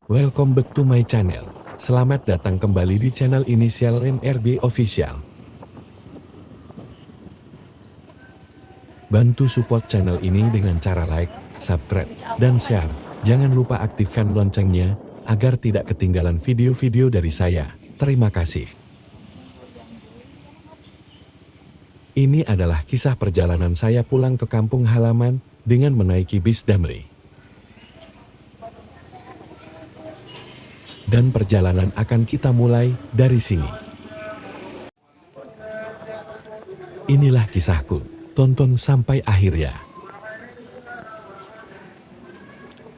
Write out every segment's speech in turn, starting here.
Welcome back to my channel. Selamat datang kembali di channel Inisial NRB Official. Bantu support channel ini dengan cara like, subscribe, dan share. Jangan lupa aktifkan loncengnya, agar tidak ketinggalan video-video dari saya. Terima kasih. Ini adalah kisah perjalanan saya pulang ke kampung halaman dengan menaiki bis Damri. Dan perjalanan akan kita mulai dari sini. Inilah kisahku, tonton sampai akhir ya.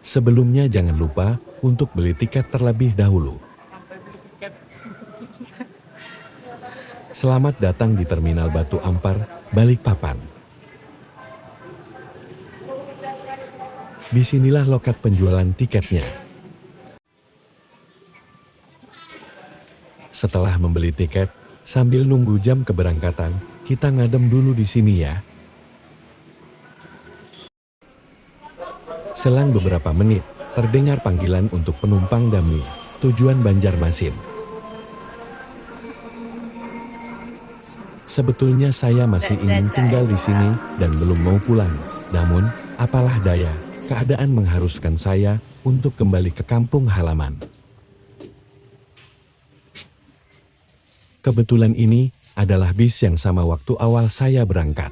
Sebelumnya jangan lupa untuk beli tiket terlebih dahulu. Selamat datang di Terminal Batu Ampar, Balikpapan. Disinilah loket penjualan tiketnya. Setelah membeli tiket, sambil nunggu jam keberangkatan, kita ngadem dulu di sini ya. Selang beberapa menit, terdengar panggilan untuk penumpang Damri, tujuan Banjarmasin. Sebetulnya saya masih ingin tinggal di sini dan belum mau pulang. Namun, apalah daya, keadaan mengharuskan saya untuk kembali ke kampung halaman. Kebetulan ini adalah bis yang sama waktu awal saya berangkat.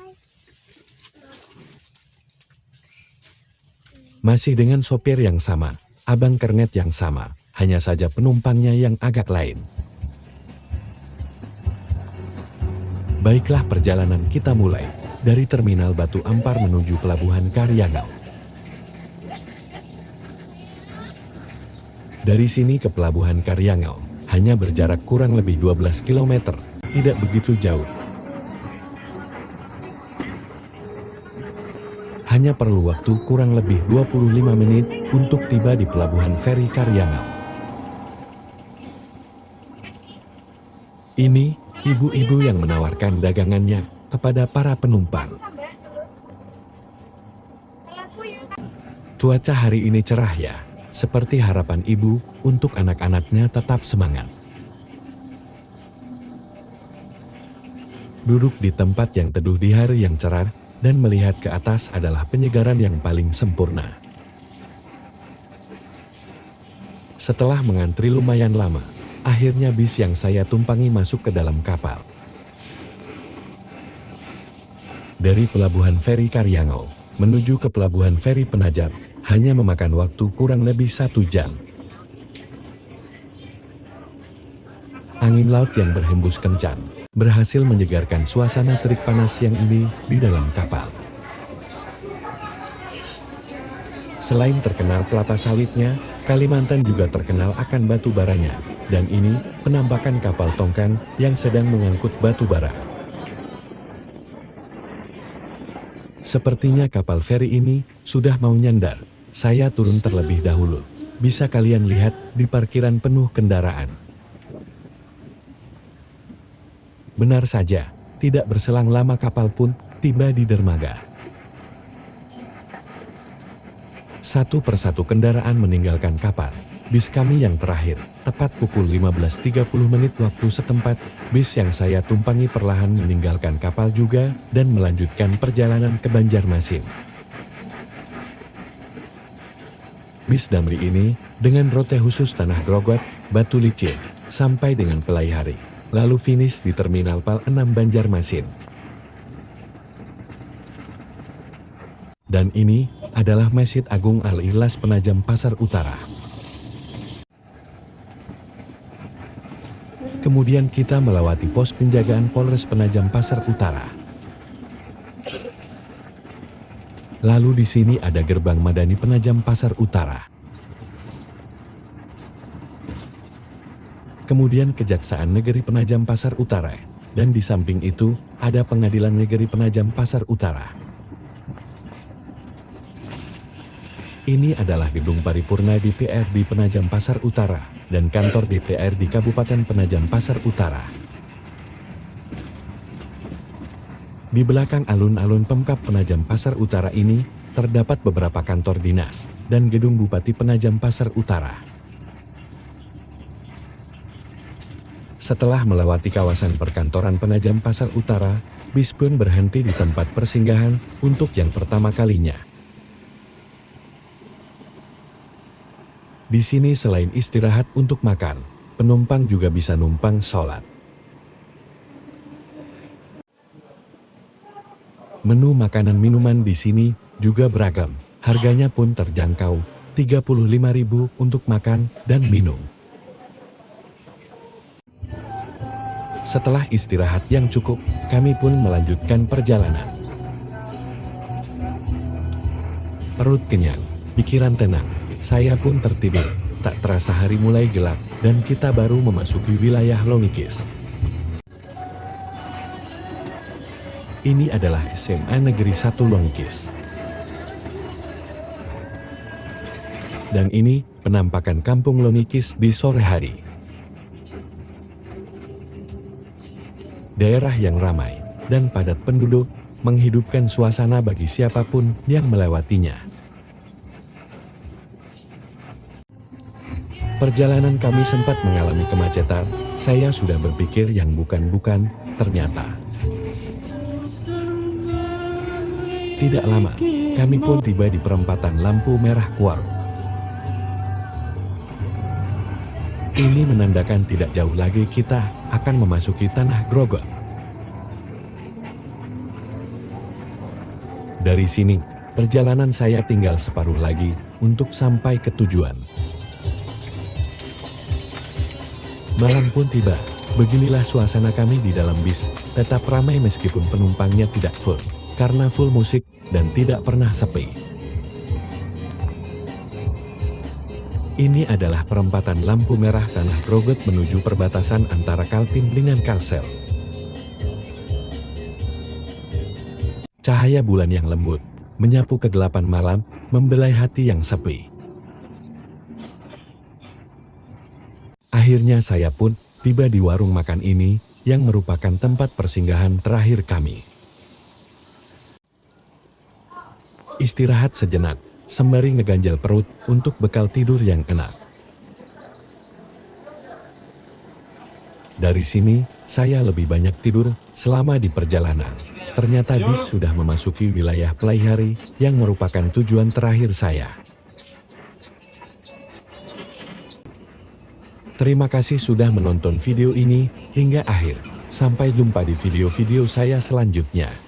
Masih dengan sopir yang sama, abang kernet yang sama, hanya saja penumpangnya yang agak lain. Baiklah, perjalanan kita mulai dari Terminal Batu Ampar menuju Pelabuhan Karyangau. Dari sini ke Pelabuhan Karyangau hanya berjarak kurang lebih 12 km, tidak begitu jauh. Hanya perlu waktu kurang lebih 25 menit untuk tiba di Pelabuhan Feri Karyangau. Ini ibu-ibu yang menawarkan dagangannya kepada para penumpang. Cuaca hari ini cerah ya. Seperti harapan ibu untuk anak-anaknya tetap semangat. Duduk di tempat yang teduh di hari yang cerah dan melihat ke atas adalah penyegaran yang paling sempurna. Setelah mengantri lumayan lama, akhirnya bis yang saya tumpangi masuk ke dalam kapal. Dari Pelabuhan Feri Karyangau menuju ke Pelabuhan Feri Penajam hanya memakan waktu kurang lebih 1 jam. Angin laut yang berhembus kencang berhasil menyegarkan suasana terik panas yang ini di dalam kapal. Selain terkenal kelapa sawitnya, Kalimantan juga terkenal akan batu baranya, dan ini penampakan kapal tongkang yang sedang mengangkut batu bara. Sepertinya kapal feri ini sudah mau nyandar. Saya turun terlebih dahulu. Bisa kalian lihat di parkiran penuh kendaraan. Benar saja, tidak berselang lama kapal pun tiba di dermaga. Satu persatu kendaraan meninggalkan kapal. Bis kami yang terakhir, tepat pukul 15.30 waktu setempat, bis yang saya tumpangi perlahan meninggalkan kapal juga dan melanjutkan perjalanan ke Banjarmasin. Bis Damri ini dengan rute khusus Tanah Grogot, Batu Licin, sampai dengan Pelaihari, lalu finish di Terminal Pal 6 Banjarmasin. Dan ini adalah Masjid Agung Al-Ikhlas Penajam Pasar Utara. Kemudian kita melewati pos penjagaan Polres Penajam Pasar Utara. Lalu di sini ada gerbang Madani Penajam Pasar Utara. Kemudian Kejaksaan Negeri Penajam Pasar Utara, dan di samping itu ada Pengadilan Negeri Penajam Pasar Utara. Ini adalah gedung paripurna DPR di Penajam Pasar Utara dan kantor DPR di Kabupaten Penajam Pasar Utara. Di belakang alun-alun Pemkab Penajam Pasar Utara ini, terdapat beberapa kantor dinas dan gedung Bupati Penajam Pasar Utara. Setelah melewati kawasan perkantoran Penajam Pasar Utara, bis pun berhenti di tempat persinggahan untuk yang pertama kalinya. Di sini selain istirahat untuk makan, penumpang juga bisa numpang sholat. Menu makanan minuman di sini juga beragam, harganya pun terjangkau, 35.000 untuk makan dan minum. Setelah istirahat yang cukup, kami pun melanjutkan perjalanan. Perut kenyang, pikiran tenang, saya pun tertidur. Tak terasa hari mulai gelap, dan kita baru memasuki wilayah Longikis. Ini adalah SMA Negeri 1 Longikis. Dan ini penampakan kampung Longikis di sore hari. Daerah yang ramai dan padat penduduk menghidupkan suasana bagi siapapun yang melewatinya. Perjalanan kami sempat mengalami kemacetan, saya sudah berpikir yang bukan-bukan, ternyata. Tidak lama, kami pun tiba di perempatan lampu merah Kuaro. Ini menandakan tidak jauh lagi kita akan memasuki tanah Grogot. Dari sini, perjalanan saya tinggal separuh lagi untuk sampai ke tujuan. Malam pun tiba, beginilah suasana kami di dalam bis, tetap ramai meskipun penumpangnya tidak full, karena full musik dan tidak pernah sepi. Ini adalah perempatan lampu merah tanah Grogot menuju perbatasan antara Kaltim dengan Kalsel. Cahaya bulan yang lembut, menyapu kegelapan malam, membelai hati yang sepi. Akhirnya saya pun tiba di warung makan ini, yang merupakan tempat persinggahan terakhir kami. Istirahat sejenak, sembari ngeganjal perut untuk bekal tidur yang enak. Dari sini, saya lebih banyak tidur selama di perjalanan. Ternyata bis sudah memasuki wilayah Pelaihari yang merupakan tujuan terakhir saya. Terima kasih sudah menonton video ini hingga akhir. Sampai jumpa di video-video saya selanjutnya.